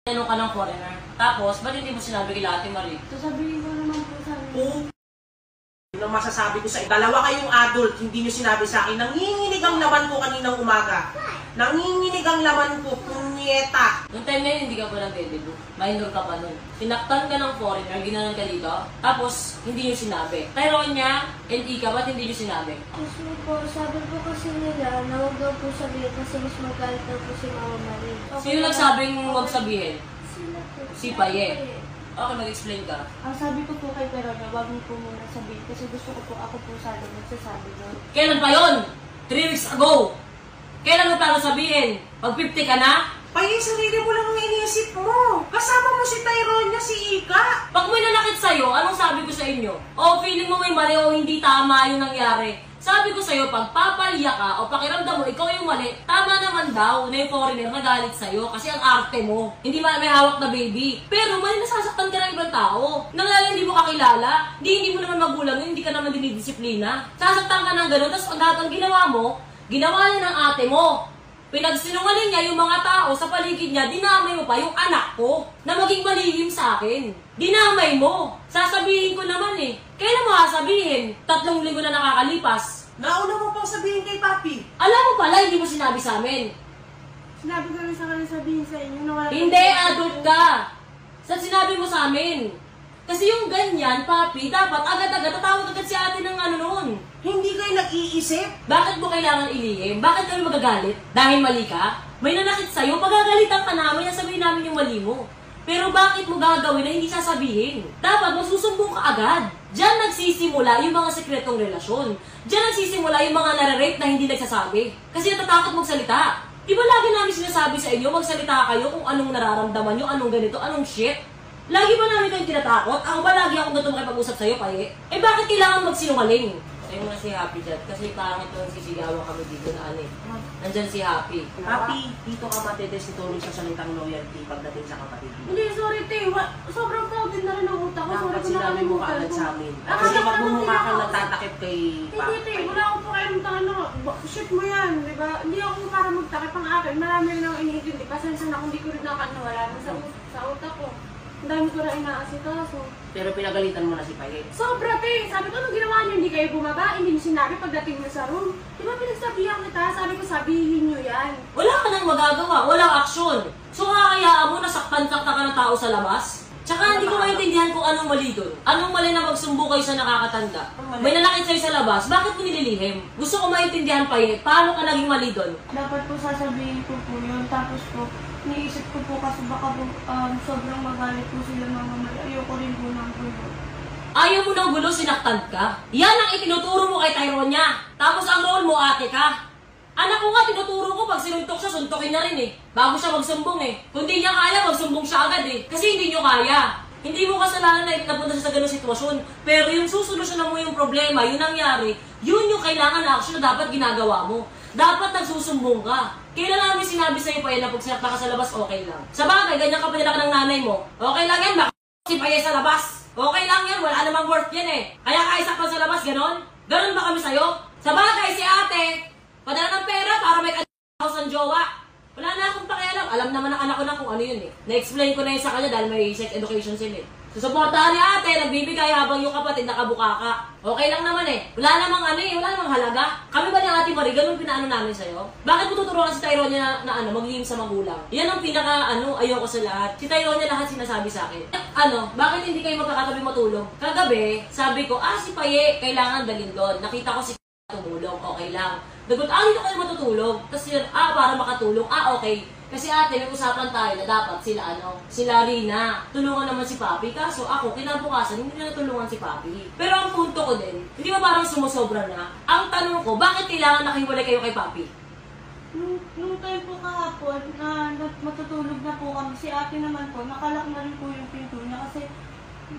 Tanong ka ng foreigner. Tapos, ba't hindi mo sinabi kay Ate Marie? Sasabihin ko naman po sa amin. Oo. Yun ang masasabi ko sa inyo. Dalawa kayong adult, hindi nyo sinabi sa akin. Nanginginig ang laman ko kaninang umaga. Nanginginig ang laman ko, punyeta. Noong time na yun, hindi ka pa nag-debut. Minor ka pa nun. Sinaktan ka ng foreigner, ginanon ka dito. Tapos, hindi nyo sinabi. Tyronia and Ika, ba't hindi nyo sinabi? Kasi po, sabi po kasi nila na huwag daw po sabihin kasi mas magalit daw po si Mama Marie. Sino nagsabing huwag sabihin? Sila po. Si Paye. Okay, mag-explain ka. Ang sabi ko po kay Veronia, huwag mo po muna sabihin kasi gusto ko po ako po sana magsasabi doon. Kailan pa yun? 3 weeks ago. Kailan mo plano sabihin? Pag 50 ka na? Paye, sarili mo lang ang iniisip mo. Kasama mo si Tyronia, si Ika. Pag may nanakit sa'yo, anong sabi ko sa inyo? O feeling mo may mali o hindi tama yung nangyari? Sabi ko sa'yo, pag papalya ka o pakiramdam mo, ikaw yung mali, tama naman daw na yung foreigner nagalit sa'yo kasi ang arte mo. Hindi may hawak na baby. Pero mali nasasaktan ka ng ibang tao. Nangyari hindi mo kakilala, hindi mo naman magulang yun, hindi ka naman dinidisiplina. Sasaktan ka ng gano'n, tapos ang ginawa mo, ginawa niya ng ate mo. Pinagsinungaling niya yung mga tao sa paligid niya, dinamay mo pa yung anak ko na maging malihim sa akin. Dinamay mo. Sasabihin ko naman eh. Kailan mo sasabihin? 3 linggo na nakakalipas. Nauna mo pang sabihin kay Papi. Alam mo pala, hindi mo sinabi sa amin. Sinabi ko rin sa kanya sabihin sa inyo na wala. Hindi, adult ka. Saan sinabi mo sa amin? Kasi yung ganyan, papi, dapat agad-agad tatawag agad si ate ng ano noon. Hindi kayo nag-iisip. Bakit mo kailangan ilihim? Bakit kami magagalit? Dahil mali ka? May nanakit sa'yo, pagagalitan ka namin, sabihin namin yung mali mo. Pero bakit mo gagawin na hindi sasabihin? Dapat magsusumbong ka agad. Diyan nagsisimula yung mga sekretong relasyon. Diyan nagsisimula yung mga nare-rape na hindi nagsasabi. Kasi natatakot magsalita. Di ba lagi namin sinasabi sa inyo, magsalita kayo kung anong nararamdaman nyo, anong ganito, anong shit? Lagi ba namin kayong tinatakot? Ako ba lagi akong gusto makipag-usap sa'yo, Paye? Eh bakit kailangan magsinungaling? Sa'yo muna si Happy dyan, kasi parang ito sisigawan kami dito na ano eh. Nandyan si Happy. Papi, dito ka matedesituloy sa salitang loyalty pagdating sa kapatid mo. Hindi, sorry te. Sobrang proud din na rin ang utak ko. Sorry Dapat ko na sinabi mo kalimutan kaagad ko. sa amin. Ah, Kasi wala magmumukha naman kang ako. nagtatakip kay Hindi te, wala akong pakialam ano. Shit mo yan, di ba? Hindi ako para magtakip ang akin. Marami rin akong iniintindi. Pasensya na kung di ko rin nakakawala sa utak ko. Ang dami ko rin inaasikaso. Pero pinagalitan mo na si Paye. Sobra te! Sabi ko, anong ginawa niyo? Hindi kayo bumaba? Hindi niyo sinabi pagdating niyo sa room? Di ba pinagsabihan kita? Sabi ko, sabihin niyo yan. Wala ka nang magagawa, walang aksyon. So kakayaan mo, nasaktan-sakta ka ng tao sa labas? Tsaka hindi ko maintindihan kung anong mali doon. Anong mali na magsumbo kayo sa nakakatanda? May nanakit sa'yo sa labas, bakit mo nililihim? Gusto ko maintindihan pa paano ka naging mali doon? Dapat po sasabihin ko po yun. Tapos po, niisip ko po kasi baka po sobrang magalit po sila Mama Marie. Ayoko rin po ng gulo. Ayaw mo ng gulo, sinaktan ka? Yan ang itinuturo mo kay Tyronia. Tapos ang role mo, ate ka. Anak ko nga, tinuturo ko pag sinuntok siya, suntokin na rin eh. Bago siya magsumbong eh. Kung di niya kaya, magsumbong siya agad eh. Kasi hindi niyo kaya. Hindi mo kasalanan na napunta siya sa ganung sitwasyon. Pero yung susolusyonan mo yung problema, yung nangyari, yun yung kailangan na action na dapat ginagawa mo. Dapat nagsusumbong ka. Kailan namin sinabi sa'yo pa na pag sinakta ka sa labas, okay lang. Sa bagay, ganyan ka pinalaki ng nanay mo. Okay lang yan, baka si Paye sa labas. Okay lang yan, wala namang worth yan eh. Kaya kaisakpan sa labas, ganon? Ganon ba kami sa'yo? Sa bagay, si ate, padala ng pera para may house ng jowa. Wala na akong pakialam. Alam naman ng anak ko na kung ano yun eh. Na-explain ko na yun sa kanya dahil may sex education sila eh. Susuportahan ni ate, nagbibigay habang yung kapatid nakabuka ka. Okay lang naman eh. Wala namang ano eh, wala namang halaga. Kami ba ni Ate Marie, ganun pinaano namin sa'yo? Bakit mo tuturuan si Tyronia na maglihim sa magulang? Yan ang pinaka ayoko sa lahat. Si Tyronia lahat sinasabi sa akin. Bakit hindi kayo magkakatabi matulog? Kagabi, sabi ko, si Paye, kailangan dalhin doon. Nakita ko si tumulong, okay lang. Dagot, dito kayo matutulog. Tapos yun, para makatulong, okay. Kasi ate, may usapan tayo na dapat sila Rina, tulungan naman si Papi. Kaso ako, kinabukasan, hindi na natulungan si Papi. Pero ang punto ko din, hindi ba parang sumusobra na? Ang tanong ko, bakit kailangan nakahiwalay kayo kay Papi? Nung time po kahapon, na matutulog na po kami, si ate naman po, nakalak na rin po yung pinto niya kasi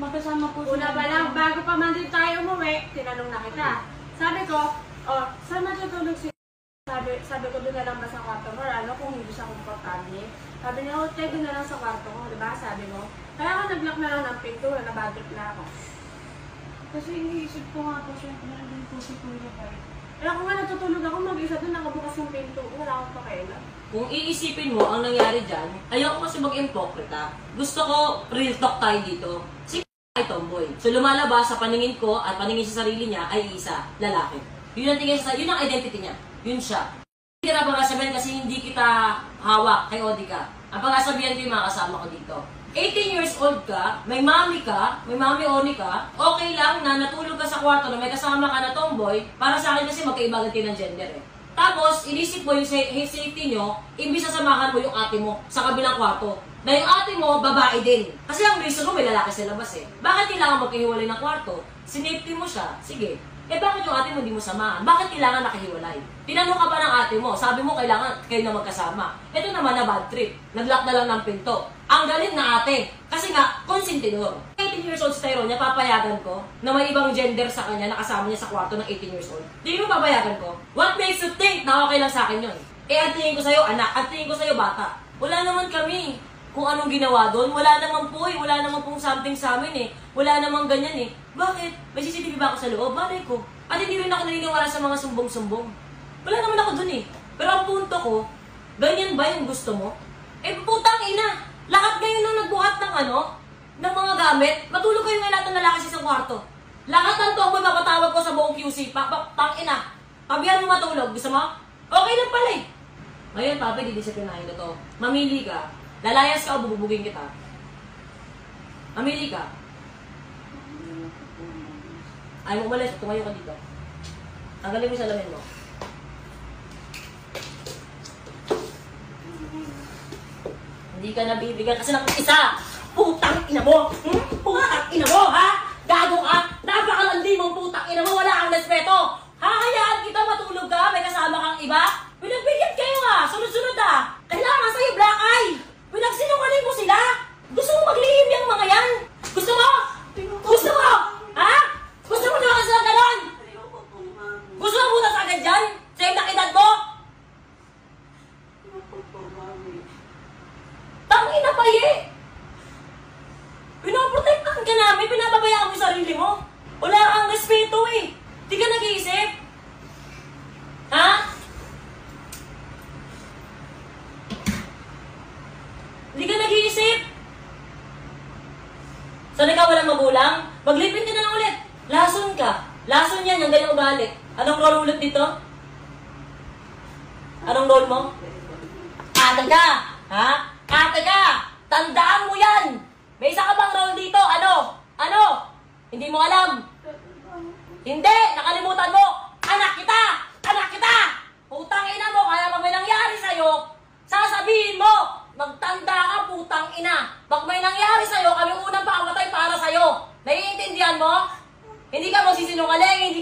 magkasama po Una pa lang, bago pa man din tayo umuwi, tinanong na kita. Sabi ko, saan matutulog si... Sabi ko doon na lang ba sa kwarto mo, kung hindi siya komportable. Sabi niya, tayo doon na lang sa kwarto ko, diba? Sabi mo. Kaya ako nag-lock na lang ng pinto, nabadrip na ako. Kasi iniisip ko nga po, syempre nandun po si Kuya Bay. Eh ako nga natutulog ako mag-isa doon, nakabukas yung pinto ko, wala akong pakialam. Kung iisipin mo ang nangyari dyan, ayoko kasi mag-impokrita. Gusto ko real talk tayo dito. Si ay tomboy. So lumalabas sa paningin ko at paningin sa sarili niya ay isa, lalaki. Yun ang tingin sa, yun ang identity niya. Yun siya. Hindi ka na pagkasabihan kasi hindi kita hawak kay Odika. Ang pagkasabihan ko yung mga kasama ko dito. 18 years old ka, may mami Oni ka, okay lang na natulog ka sa kwarto na may kasama ka na tomboy, para sa akin kasi magkaibagan kayo ng gender eh. Tapos, inisip mo yung safety nyo, imbis na samahan mo yung ate mo sa kabilang kwarto. Na yung ate mo, babae din. Kasi ang reason mo, may lalaki sa labas eh. Bakit kailangan magkahiwalay ng kwarto? Sinafety mo siya, sige. Eh bakit yung ate mo hindi mo samahan? Bakit kailangan nakahiwalay? Tinanong ka pa ng ate mo, sabi mo kailangan kayo na magkasama. Ito naman na bad trip. Naglock na lang ng pinto. Ang galit na ate. Kasi nga, konsentidor. 18 years old si Tyrone niya, papayagan ko na may ibang gender sa kanya na kasama niya sa kwarto ng 18 years old. Tingin mo papayagan ko? What makes you think na okay lang sa akin yun? Eh, ang tingin ko sa'yo, anak. Ang tingin ko sa'yo, bata. Wala naman kami kung anong ginawa doon. Wala naman po eh. Wala naman pong something sa amin eh. Wala naman ganyan eh. Bakit? May CCTV ba ako sa loob? Malay ko. At hindi rin ako naniniwala sa mga sumbong-sumbong. Wala naman ako dun eh. Pero ang punto ko, ganyan ba yung gusto mo? Eh putang ina! Lahat ngayon nang nagbuhat ng ng mga gamit, matulog kayo ngayon lahat ng lalaki sa isang kwarto. Lahat ng tomboy mapatawag ko sa buong QC. Tang ina. Pabihan mo matulog. Gusto mo? Okay lang pala eh. Ngayon, papi, didisiplinahin ko to. Mamili ka. Lalayas ka o bububugin kita. Mamili ka. Ayaw mo umalis, tumayo ka dito. Tanggalin mo yung salamin mo. Hindi ka nabibigyan kasi ng isa. Putang ina mo! Putang ina mo, ha? Gago ka! Napakalandi mong putang ina mo, wala kang respeto! Hahayaan kita matulog ka, may kasama kang iba? Pinagbigyan kayo ha, sunod-sunod ha! Kailangan sa'yo black eye! Pinagsinungaling mo sila! Gusto mo maglihim yung mga yan? Gusto mo? Gusto mo? Ha? Gusto mo naman sila ganon? Gusto mo butas agad dyan? Sa yung edad mo? Tangina pa eh! Pinoprotektahan ka namin, pinababayaan mo yung sarili mo. Wala kang respeto eh. Di ka nag-iisip? Ha? Di ka nag-iisip? Sana ka walang magulang? Maglipit ka na lang ulit. Lason ka. Lason yan, yung ganyang ugali. Anong role ulit dito? Anong role mo? Ate ka! Ha? Ate ka! Tandaan mo yan! May isa ka bang role dito? Ano? Ano? Hindi mo alam? Hindi! Nakalimutan mo! Anak kita! Anak kita! Putang ina mo! Kaya pag may nangyari sa'yo, sasabihin mo! Magtanda ka, putang ina! Pag may nangyari sa'yo, kami unang pakamatay para sa'yo! Naiintindihan mo? Hindi ka magsisinungaling,